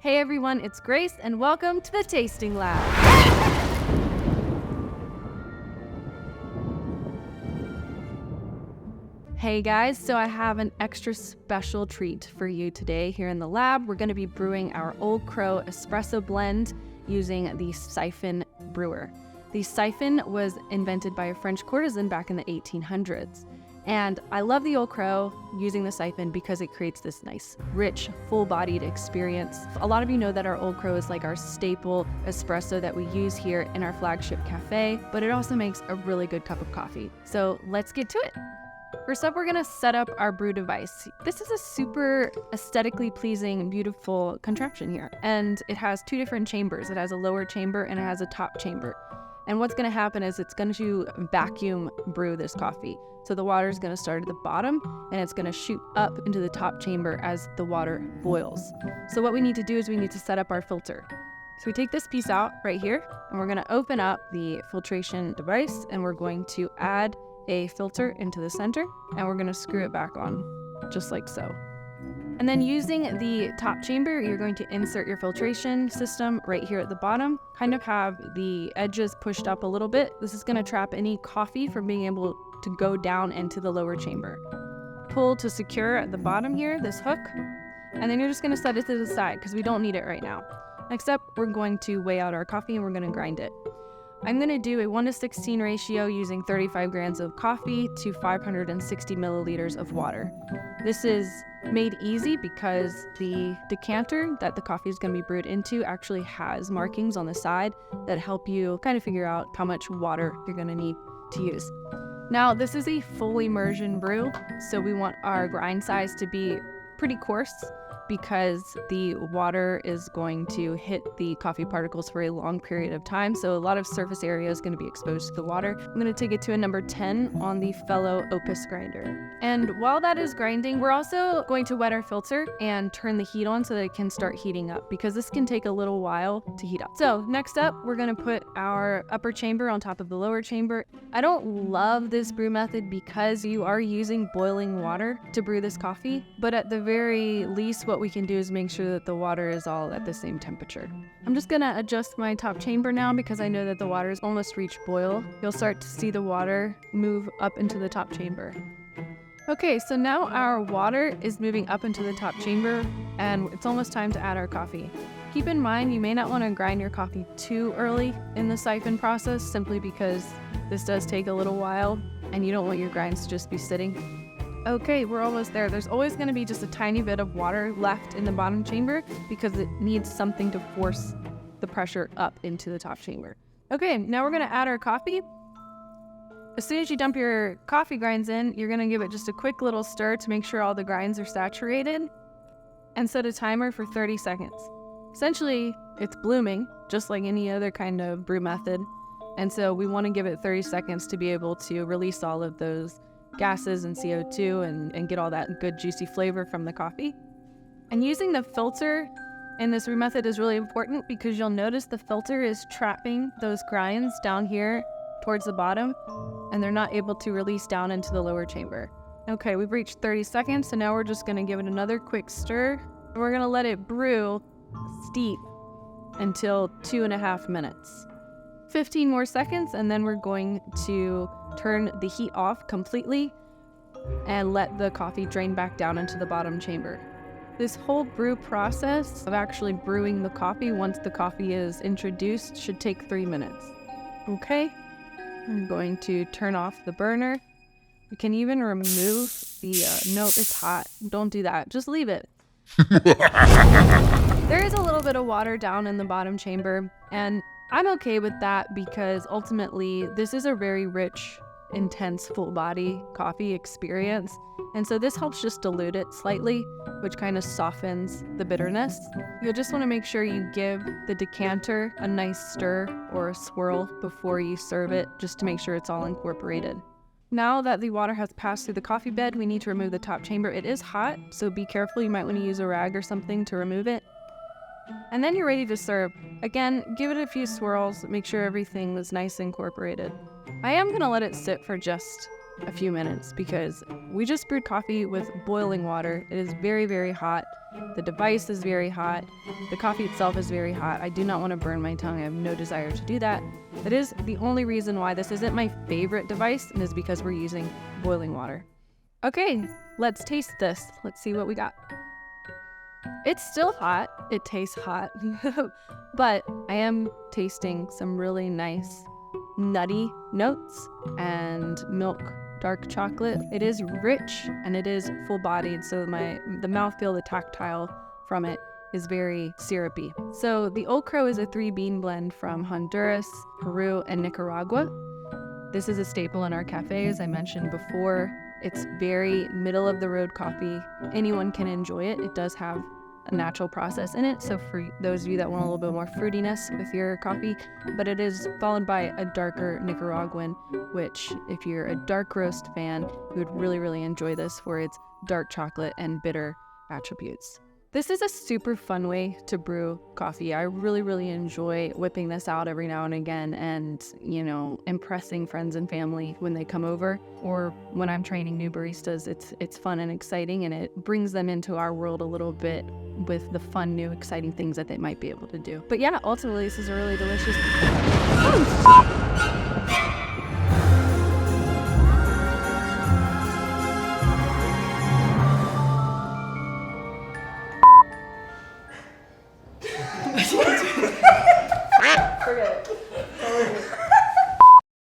Hey everyone, it's Grace and welcome to the Tasting Lab. Hey guys, so I have an extra special treat for you today here in the lab. We're going to be brewing our Old Crow Espresso Blend using the Siphon brewer. The Siphon was invented by a French courtesan back in the 1800s. And I love the Old Crow using the Siphon because it creates this nice, rich, full-bodied experience. A lot of you know that our Old Crow is like our staple espresso that we use here in our flagship cafe, but it also makes a really good cup of coffee. So let's get to it. First up, we're gonna set up our brew device. This is a super aesthetically pleasing, beautiful contraption here. And it has two different chambers. It has a lower chamber and it has a top chamber. And what's gonna happen is it's going to vacuum brew this coffee. So the water is going to start at the bottom and it's going to shoot up into the top chamber as the water boils. So what we need to do is we need to set up our filter. So we take this piece out right here and we're going to open up the filtration device and we're going to add a filter into the center and we're going to screw it back on just like so. And then using the top chamber, you're going to insert your filtration system right here at the bottom. Kind of have the edges pushed up a little bit. This is going to trap any coffee from being able to go down into the lower chamber. Pull to secure at the bottom here, this hook, and then you're just going to set it to the side because we don't need it right now. Next up, we're going to weigh out our coffee and we're going to grind it. I'm going to do a 1:16 ratio using 35 grams of coffee to 560 milliliters of water. This is made easy because the decanter that the coffee is going to be brewed into actually has markings on the side that help you kind of figure out how much water you're going to need to use. Now, this is a full immersion brew, so we want our grind size to be pretty coarse because the water is going to hit the coffee particles for a long period of time, so a lot of surface area is going to be exposed to the water. I'm going to take it to a number 10 on the Fellow Opus grinder. And while that is grinding, we're also going to wet our filter and turn the heat on so that it can start heating up because this can take a little while to heat up. So next up, we're going to put our upper chamber on top of the lower chamber. I don't love this brew method because you are using boiling water to brew this coffee, but at the very least, what we can do is make sure that the water is all at the same temperature. I'm just gonna adjust my top chamber now because I know that the water has almost reached boil. You'll start to see the water move up into the top chamber. Okay, so now our water is moving up into the top chamber and it's almost time to add our coffee. Keep in mind, you may not want to grind your coffee too early in the siphon process simply because this does take a little while and you don't want your grinds to just be sitting. Okay, we're almost there. There's always going to be just a tiny bit of water left in the bottom chamber because it needs something to force the pressure up into the top chamber. Okay, now we're going to add our coffee. As soon as you dump your coffee grinds in, you're going to give it just a quick little stir to make sure all the grinds are saturated and set a timer for 30 seconds. Essentially, it's blooming, just like any other kind of brew method. And so we want to give it 30 seconds to be able to release all of those gases and CO2 and get all that good juicy flavor from the coffee. And using the filter in this brew method is really important because you'll notice the filter is trapping those grinds down here towards the bottom and they're not able to release down into the lower chamber. Okay, we've reached 30 seconds, so now we're just going to give it another quick stir and we're going to let it brew steep until 2.5 minutes. 15 more seconds and then we're going to turn the heat off completely and let the coffee drain back down into the bottom chamber. This whole brew process of actually brewing the coffee once the coffee is introduced should take 3 minutes. Okay, I'm going to turn off the burner. You can even remove the, no, it's hot. Don't do that, just leave it. There is a little bit of water down in the bottom chamber and I'm okay with that because ultimately this is a very rich, intense, full body coffee experience. And so this helps just dilute it slightly, which kind of softens the bitterness. You'll just want to make sure you give the decanter a nice stir or a swirl before you serve it, just to make sure it's all incorporated. Now that the water has passed through the coffee bed, we need to remove the top chamber. It is hot, so be careful. You might want to use a rag or something to remove it. And then you're ready to serve. Again, give it a few swirls, make sure everything is nice and incorporated. I am going to let it sit for just a few minutes because we just brewed coffee with boiling water. It is very, very hot. The device is very hot. The coffee itself is very hot. I do not want to burn my tongue. I have no desire to do that. That is the only reason why this isn't my favorite device, and is because we're using boiling water. Okay, let's taste this. Let's see what we got. It's still hot. It tastes hot. But I am tasting some really nice nutty notes and milk, dark chocolate. It is rich and it is full-bodied, so the mouthfeel, the tactile from it is very syrupy. So the Old Crow is a 3-bean blend from Honduras, Peru, and Nicaragua. This is a staple in our cafe, as I mentioned before. It's very middle of the road coffee. Anyone can enjoy it. It does have a natural process in it, so for those of you that want a little bit more fruitiness with your coffee, but it is followed by a darker Nicaraguan, which if you're a dark roast fan, you would really, really enjoy this for its dark chocolate and bitter attributes. This is a super fun way to brew coffee. I really, really enjoy whipping this out every now and again and, impressing friends and family when they come over, or when I'm training new baristas. It's fun and exciting, and it brings them into our world a little bit with the fun, new, exciting things that they might be able to do. But yeah, ultimately, this is a really delicious...